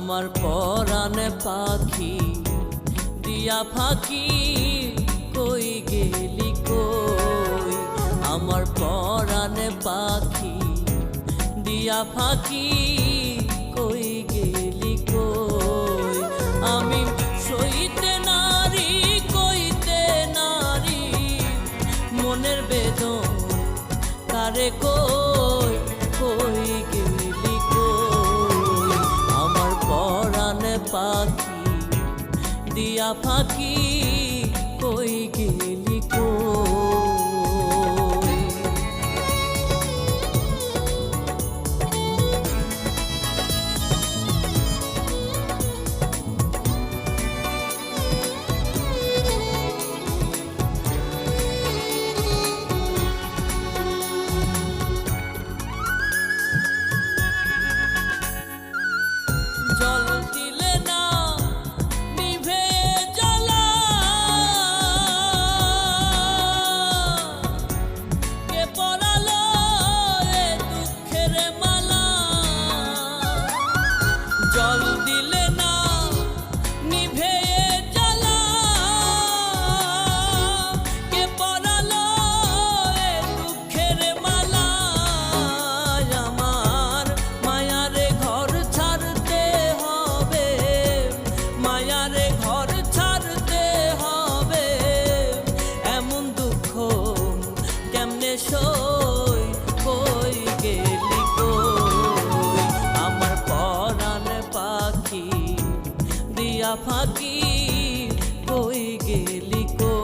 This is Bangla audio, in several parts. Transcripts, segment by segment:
আমার পরাণে পাখি দিয়া ফাঁকি কই গেলি কই, আমার পরাণে পাখি দিয়া ফাঁকি কই গেলি কই। আমি সইতে নারী কইতে নারী মনের বেদন কারে কই কই গেলি কই, আমার পরাণে পাখি দিয়া ফাঁকি কই গেলি কই। জল দিলে না নিভে জ্বালা, কে পরালো এ দুঃখের মালা। জল দিলে না নিভে জ্বালা, কে পরালো এ দুঃখের মালা। আমার মায়ারে ঘর ছাড়তে হবে, মায়ারে ঘর ছাড়তে হবে, এমন দুঃখ কেমনে সই কই গেলি কই, আমার পরাণে পাখি দিয়া ফাঁকি কই গেলি কই।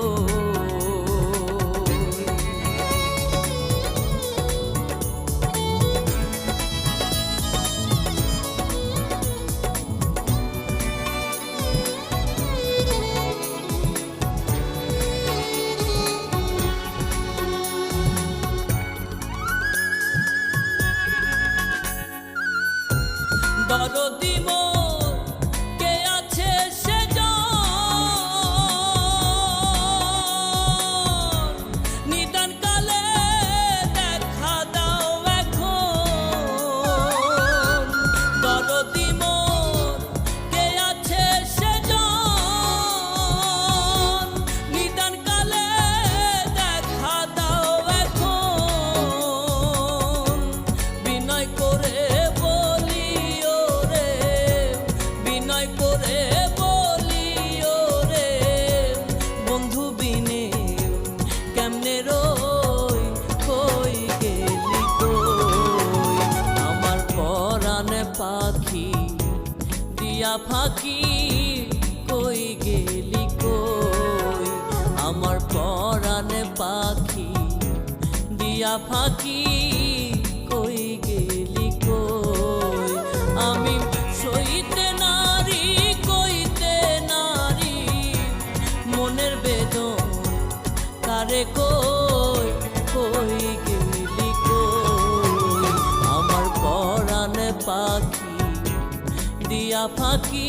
দরদি মোর কে আছে সেজন, নিদান কালে দেখা দাও এখন। দরদি মোর কে আছে সেজন, নিদান কালে দেখা দাও এখন। বিনয় করে করে বলিও রে, বন্ধু বিনে কেমনে রই কই গেলি কই, আমার পরাণে পাখি দিয়া ফাঁকি কই গেলি কই, আমার পরাণে পাখি দিয়া ফাঁকি কই গেলি কই। আমি সইতে নারী কইতে নারী মনের বেদন কারে কই কই গেলি কই, আমার পরাণে পাখি দিয়া ফাঁকি